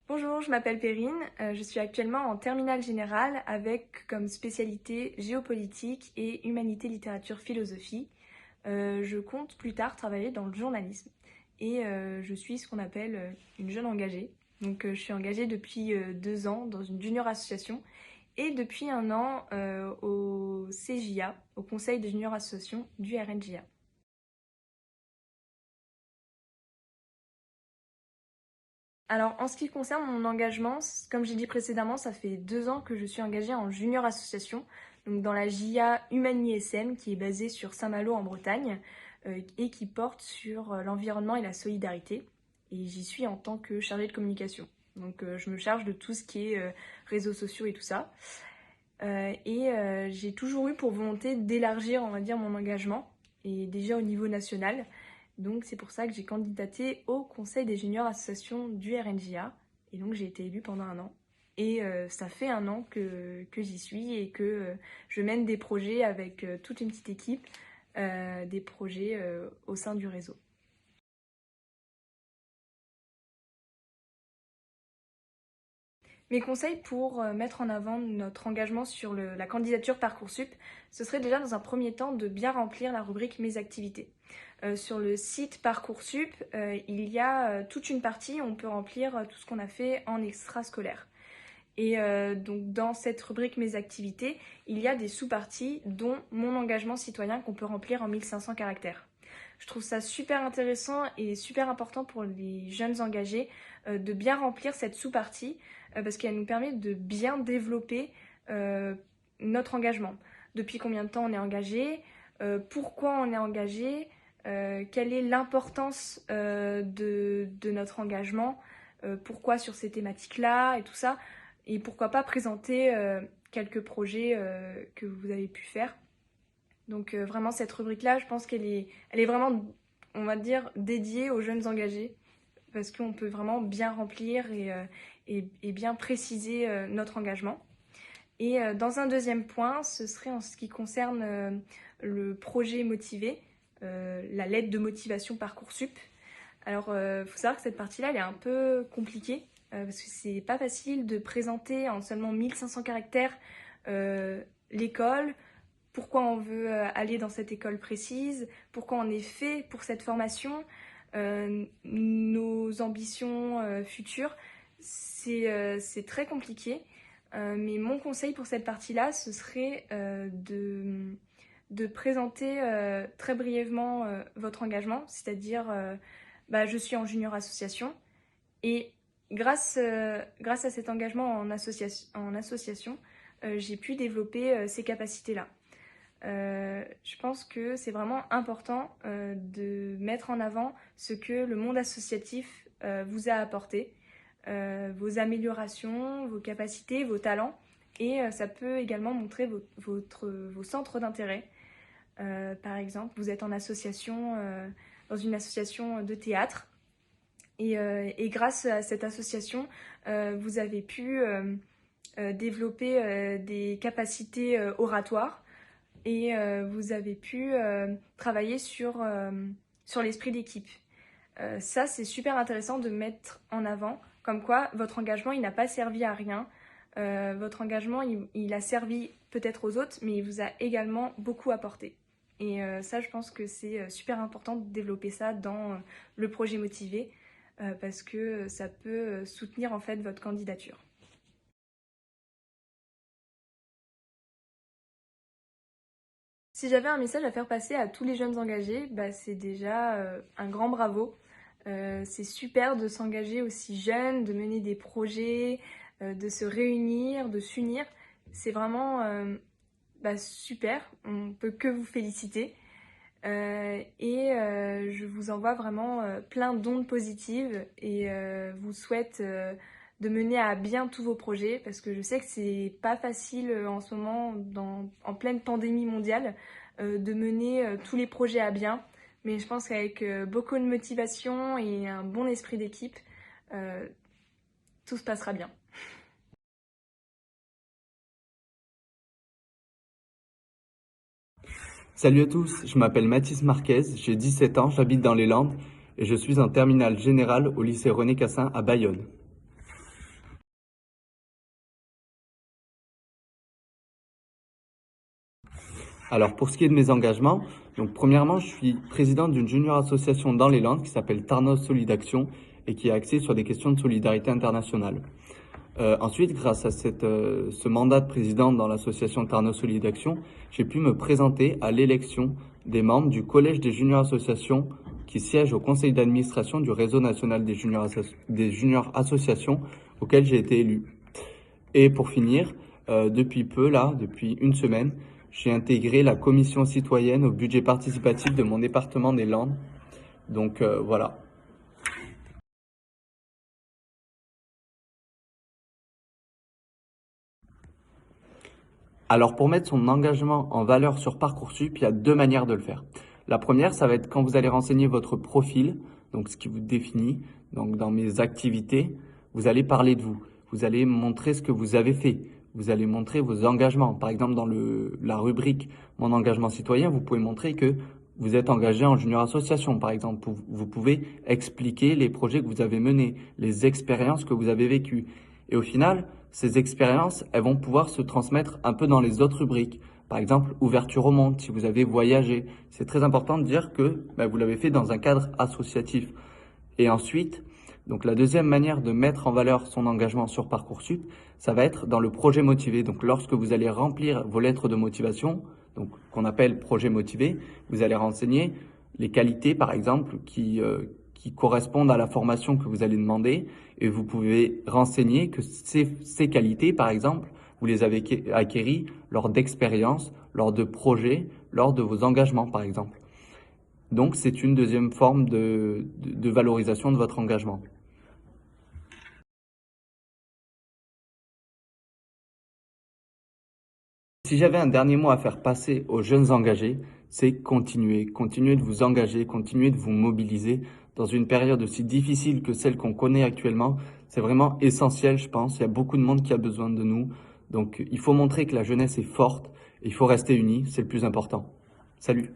Bonjour, je m'appelle Perrine, je suis actuellement en terminale générale avec comme spécialité géopolitique et humanité, littérature, philosophie. Je compte plus tard travailler dans le journalisme et je suis ce qu'on appelle une jeune engagée. Donc je suis engagée depuis 2 ans dans une junior association et depuis un an au CJA, au Conseil des juniors associations du RNJA. Alors, en ce qui concerne mon engagement, comme j'ai dit précédemment, ça fait 2 ans que je suis engagée en junior association, donc dans la JA Humani SM, qui est basée sur Saint-Malo en Bretagne, et qui porte sur l'environnement et la solidarité. Et j'y suis en tant que chargée de communication. Donc, je me charge de tout ce qui est réseaux sociaux et tout ça. J'ai toujours eu pour volonté d'élargir, on va dire, mon engagement, et déjà au niveau national. Donc c'est pour ça que j'ai candidaté au Conseil des juniors associations du RNJA. Et donc j'ai été élue pendant un an. Et ça fait un an que j'y suis et que je mène des projets avec toute une petite équipe, des projets au sein du réseau. Mes conseils pour mettre en avant notre engagement sur la candidature Parcoursup, ce serait déjà dans un premier temps de bien remplir la rubrique Mes activités. Sur le site Parcoursup, il y a toute une partie où on peut remplir tout ce qu'on a fait en extrascolaire. Et donc dans cette rubrique Mes activités, il y a des sous-parties dont Mon engagement citoyen qu'on peut remplir en 1500 caractères. Je trouve ça super intéressant et super important pour les jeunes engagés de bien remplir cette sous-partie parce qu'elle nous permet de bien développer notre engagement. Depuis combien de temps on est engagé, pourquoi on est engagé, quelle est l'importance de notre engagement, pourquoi sur ces thématiques-là et tout ça, et pourquoi pas présenter quelques projets que vous avez pu faire. Donc vraiment cette rubrique-là, je pense elle est vraiment, on va dire, dédiée aux jeunes engagés parce qu'on peut vraiment bien remplir et bien préciser notre engagement. Et dans un deuxième point, ce serait en ce qui concerne le projet motivé, la lettre de motivation Parcoursup. Alors, faut savoir que cette partie-là, elle est un peu compliquée parce que c'est pas facile de présenter en seulement 1500 caractères l'école, pourquoi on veut aller dans cette école précise, pourquoi on est fait pour cette formation, nos ambitions futures. C'est très compliqué, mais mon conseil pour cette partie-là, ce serait de présenter très brièvement votre engagement, c'est-à-dire je suis en junior association et grâce à cet engagement en association, j'ai pu développer ces capacités-là. Je pense que c'est vraiment important de mettre en avant ce que le monde associatif vous a apporté, vos améliorations, vos capacités, vos talents, et ça peut également montrer vos centres d'intérêt. Par exemple, vous êtes en association, dans une association de théâtre, et grâce à cette association, vous avez pu développer des capacités oratoires, et vous avez pu travailler sur l'esprit d'équipe. Ça, c'est super intéressant de mettre en avant, comme quoi votre engagement, il n'a pas servi à rien. Votre engagement, il a servi peut-être aux autres, mais il vous a également beaucoup apporté. Et ça, je pense que c'est super important de développer ça dans le projet motivé, parce que ça peut soutenir en fait votre candidature. Si j'avais un message à faire passer à tous les jeunes engagés, c'est déjà un grand bravo. C'est super de s'engager aussi jeune, de mener des projets, de se réunir, de s'unir. C'est vraiment super, on peut que vous féliciter. Je vous envoie vraiment plein d'ondes positives et vous souhaite de mener à bien tous vos projets parce que je sais que c'est pas facile en ce moment, en pleine pandémie mondiale, de mener tous les projets à bien. Mais je pense qu'avec beaucoup de motivation et un bon esprit d'équipe, euh, tout se passera bien. Salut à tous, je m'appelle Mathis Marquez, j'ai 17 ans, j'habite dans les Landes et je suis en terminale générale au lycée René Cassin à Bayonne. Alors pour ce qui est de mes engagements, donc premièrement, je suis président d'une junior association dans les Landes qui s'appelle Tarnos Solidaction et qui est axée sur des questions de solidarité internationale. Ensuite, grâce à ce mandat de président dans l'association Tarnos Solidaction, j'ai pu me présenter à l'élection des membres du collège des juniors associations qui siègent au conseil d'administration du réseau national des juniors associations auquel j'ai été élu. Et pour finir, depuis peu, là, depuis une semaine, j'ai intégré la commission citoyenne au budget participatif de mon département des Landes. Donc voilà. Alors pour mettre son engagement en valeur sur Parcoursup, il y a deux manières de le faire. La première, ça va être quand vous allez renseigner votre profil, donc ce qui vous définit. Donc dans mes activités, vous allez parler de vous. Vous allez montrer ce que vous avez fait. Vous allez montrer vos engagements. Par exemple, dans la rubrique Mon engagement citoyen, vous pouvez montrer que vous êtes engagé en junior association, par exemple. Vous pouvez expliquer les projets que vous avez menés, les expériences que vous avez vécues. Et au final, ces expériences, elles vont pouvoir se transmettre un peu dans les autres rubriques. Par exemple, ouverture au monde, si vous avez voyagé. C'est très important de dire que vous l'avez fait dans un cadre associatif. Et ensuite, donc la deuxième manière de mettre en valeur son engagement sur Parcoursup, ça va être dans le projet motivé. Donc lorsque vous allez remplir vos lettres de motivation, donc qu'on appelle projet motivé, vous allez renseigner les qualités, par exemple, qui correspondent à la formation que vous allez demander, et vous pouvez renseigner que ces qualités, par exemple, vous les avez acquéries lors d'expériences, lors de projets, lors de vos engagements, par exemple. Donc, c'est une deuxième forme de valorisation de votre engagement. Si j'avais un dernier mot à faire passer aux jeunes engagés, c'est continuer. Continuer de vous engager, continuer de vous mobiliser dans une période aussi difficile que celle qu'on connaît actuellement. C'est vraiment essentiel, je pense. Il y a beaucoup de monde qui a besoin de nous. Donc, il faut montrer que la jeunesse est forte et il faut rester unis. C'est le plus important. Salut!